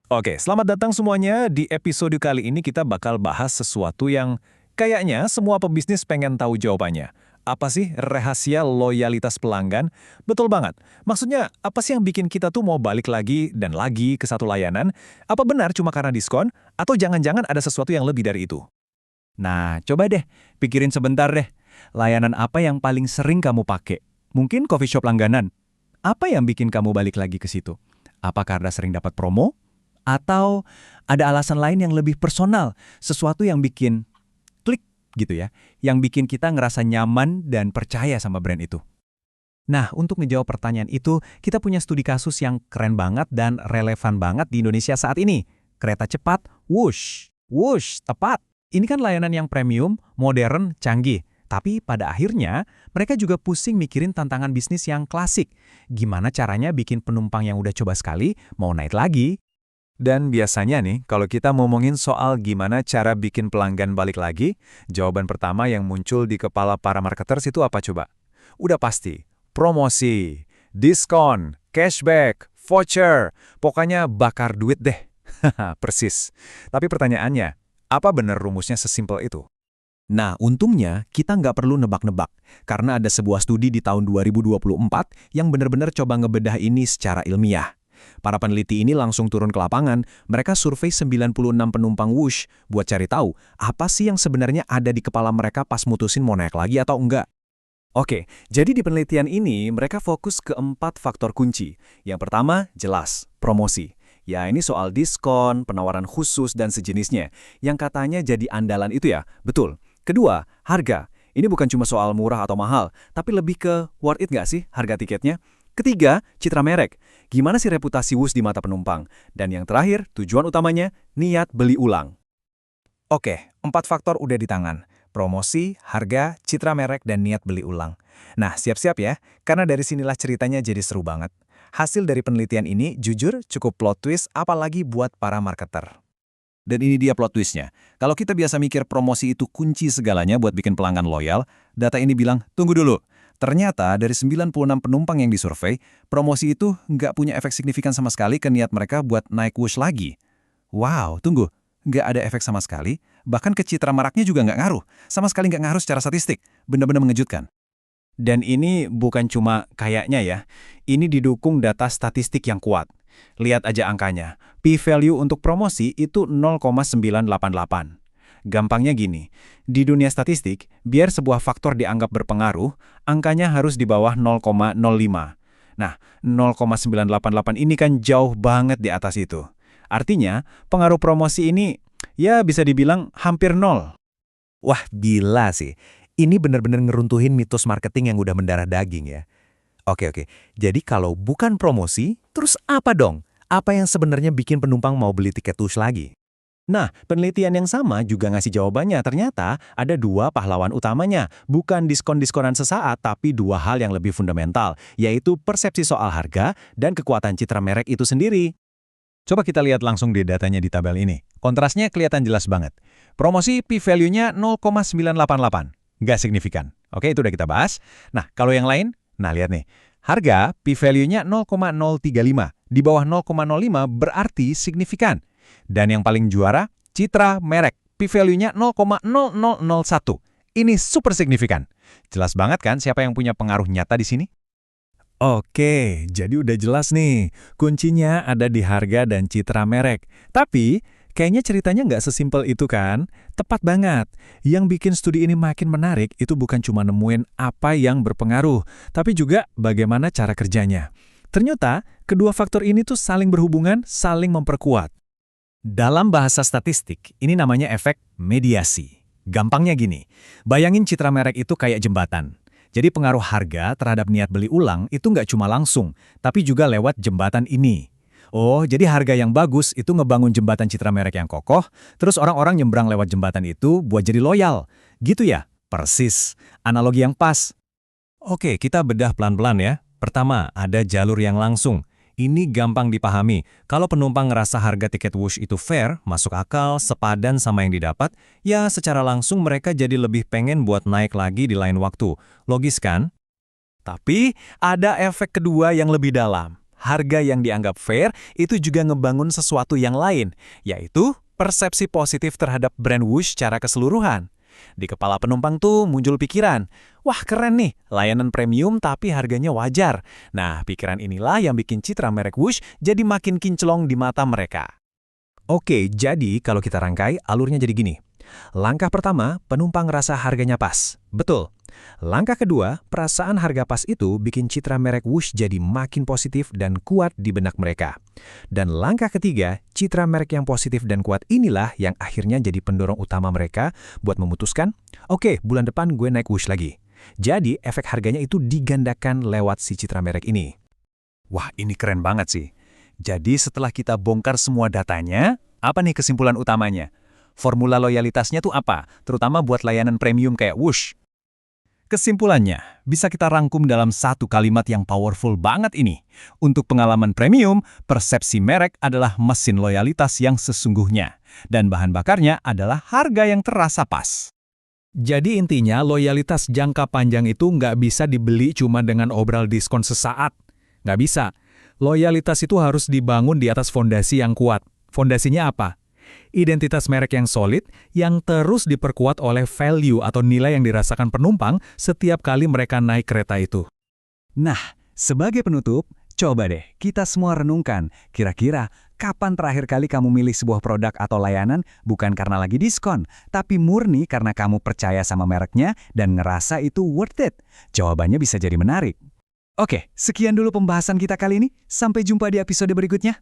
Oke, selamat datang semuanya. Di episode kali ini kita bakal bahas sesuatu yang kayaknya semua pebisnis pengen tahu jawabannya. Apa sih rahasia loyalitas pelanggan? Betul banget. Maksudnya, apa sih yang bikin kita tuh mau balik lagi dan lagi ke satu layanan? Apa benar cuma karena diskon? Atau jangan-jangan ada sesuatu yang lebih dari itu? Nah, coba deh, pikirin sebentar deh. Layanan apa yang paling sering kamu pakai? Mungkin coffee shop langganan. Apa yang bikin kamu balik lagi ke situ? Apa karena sering dapat promo? Atau ada alasan lain yang lebih personal, sesuatu yang bikin klik gitu ya, yang bikin kita ngerasa nyaman dan percaya sama brand itu. Nah, untuk ngejawab pertanyaan itu, kita punya studi kasus yang keren banget dan relevan banget di Indonesia saat ini. Kereta cepat, Wush. Wush, tepat. Ini kan layanan yang premium, modern, canggih. Tapi pada akhirnya, mereka juga pusing mikirin tantangan bisnis yang klasik. Gimana caranya bikin penumpang yang udah coba sekali mau naik lagi? Dan biasanya nih, kalau kita ngomongin soal gimana cara bikin pelanggan balik lagi, jawaban pertama yang muncul di kepala para marketers itu apa coba? Udah pasti, promosi, diskon, cashback, voucher, pokoknya bakar duit deh. Haha, persis. Tapi pertanyaannya, apa benar rumusnya sesimpel itu? Nah, untungnya kita nggak perlu nebak-nebak, karena ada sebuah studi di tahun 2024 yang benar-benar coba ngebedah ini secara ilmiah. Para peneliti ini langsung turun ke lapangan, mereka survei 96 penumpang Wush buat cari tahu apa sih yang sebenarnya ada di kepala mereka pas mutusin mau naik lagi atau enggak. Oke, jadi di penelitian ini mereka fokus ke 4 faktor kunci. Yang pertama, jelas, promosi. Ya, ini soal diskon, penawaran khusus, dan sejenisnya. Yang katanya jadi andalan itu ya, betul. Kedua, harga. Ini bukan cuma soal murah atau mahal, tapi lebih ke worth it nggak sih harga tiketnya? Ketiga, citra merek. Gimana sih reputasi Wush di mata penumpang? Dan yang terakhir, tujuan utamanya, niat beli ulang. Oke, 4 faktor udah di tangan. Promosi, harga, citra merek, dan niat beli ulang. Nah, siap-siap ya, karena dari sinilah ceritanya jadi seru banget. Hasil dari penelitian ini jujur cukup plot twist apalagi buat para marketer. Dan ini dia plot twistnya. Kalau kita biasa mikir promosi itu kunci segalanya buat bikin pelanggan loyal, data ini bilang, tunggu dulu. Ternyata dari 96 penumpang yang disurvei, promosi itu nggak punya efek signifikan sama sekali ke niat mereka buat naik Wush lagi. Wow, tunggu. Nggak ada efek sama sekali, bahkan ke citra maraknya juga nggak ngaruh. Sama sekali nggak ngaruh secara statistik. Benar-benar mengejutkan. Dan ini bukan cuma kayaknya ya, ini didukung data statistik yang kuat. Lihat aja angkanya, P-value untuk promosi itu 0,988. Gampangnya gini, di dunia statistik, biar sebuah faktor dianggap berpengaruh, angkanya harus di bawah 0,05. Nah, 0,988 ini kan jauh banget di atas itu. Artinya, pengaruh promosi ini ya bisa dibilang hampir nol. Wah, gila sih. Ini benar-benar ngeruntuhin mitos marketing yang udah mendarah daging ya. Oke. Jadi kalau bukan promosi, terus apa dong? Apa yang sebenarnya bikin penumpang mau beli tiket Wush lagi? Nah, penelitian yang sama juga ngasih jawabannya. Ternyata ada 2 pahlawan utamanya. Bukan diskon-diskonan sesaat, tapi 2 hal yang lebih fundamental, yaitu persepsi soal harga dan kekuatan citra merek itu sendiri. Coba kita lihat langsung di datanya di tabel ini. Kontrasnya kelihatan jelas banget. Promosi P-value-nya 0,988. Nggak signifikan. Oke, itu udah kita bahas. Nah, kalau yang lain, nah lihat nih. Harga P-value-nya 0,035. Di bawah 0,05 berarti signifikan. Dan yang paling juara, citra merek. P-value-nya 0,0001. Ini super signifikan. Jelas banget kan siapa yang punya pengaruh nyata di sini? Oke, jadi udah jelas nih. Kuncinya ada di harga dan citra merek. Tapi, kayaknya ceritanya nggak sesimpel itu kan? Tepat banget. Yang bikin studi ini makin menarik itu bukan cuma nemuin apa yang berpengaruh, tapi juga bagaimana cara kerjanya. Ternyata, kedua faktor ini tuh saling berhubungan, saling memperkuat. Dalam bahasa statistik, ini namanya efek mediasi. Gampangnya gini, bayangin citra merek itu kayak jembatan. Jadi pengaruh harga terhadap niat beli ulang itu nggak cuma langsung, tapi juga lewat jembatan ini. Oh, jadi harga yang bagus itu ngebangun jembatan citra merek yang kokoh, terus orang-orang nyebrang lewat jembatan itu buat jadi loyal. Gitu ya? Persis. Analogi yang pas. Oke, kita bedah pelan-pelan ya. Pertama, ada jalur yang langsung. Ini gampang dipahami. Kalau penumpang ngerasa harga tiket Wush itu fair, masuk akal, sepadan sama yang didapat, ya secara langsung mereka jadi lebih pengen buat naik lagi di lain waktu. Logis kan? Tapi ada efek kedua yang lebih dalam. harga yang dianggap fair itu juga ngebangun sesuatu yang lain, yaitu persepsi positif terhadap brand Whoosh secara keseluruhan. Di kepala penumpang tuh muncul pikiran, wah keren nih, layanan premium tapi harganya wajar. Nah, pikiran inilah yang bikin citra merek Whoosh jadi makin kinclong di mata mereka. Oke, jadi kalau kita rangkai, alurnya jadi gini. Langkah pertama, penumpang rasa harganya pas. Betul. Langkah kedua, perasaan harga pas itu bikin citra merek Whoosh jadi makin positif dan kuat di benak mereka. Dan langkah ketiga, citra merek yang positif dan kuat inilah yang akhirnya jadi pendorong utama mereka buat memutuskan, oke, bulan depan gue naik Whoosh lagi. Jadi, efek harganya itu digandakan lewat si citra merek ini. Wah, ini keren banget sih. Jadi setelah kita bongkar semua datanya, apa nih kesimpulan utamanya? Formula loyalitasnya tuh apa? Terutama buat layanan premium kayak Whoosh. Kesimpulannya, bisa kita rangkum dalam satu kalimat yang powerful banget ini. Untuk pengalaman premium, persepsi merek adalah mesin loyalitas yang sesungguhnya. Dan bahan bakarnya adalah harga yang terasa pas. Jadi intinya, loyalitas jangka panjang itu nggak bisa dibeli cuma dengan obral diskon sesaat. Nggak bisa. Loyalitas itu harus dibangun di atas fondasi yang kuat. Fondasinya apa? Identitas merek yang solid, yang terus diperkuat oleh value atau nilai yang dirasakan penumpang setiap kali mereka naik kereta itu. Nah, sebagai penutup, coba deh kita semua renungkan, kira-kira kapan terakhir kali kamu milih sebuah produk atau layanan bukan karena lagi diskon, tapi murni karena kamu percaya sama mereknya dan ngerasa itu worth it? Jawabannya bisa jadi menarik. Oke, sekian dulu pembahasan kita kali ini. Sampai jumpa di episode berikutnya.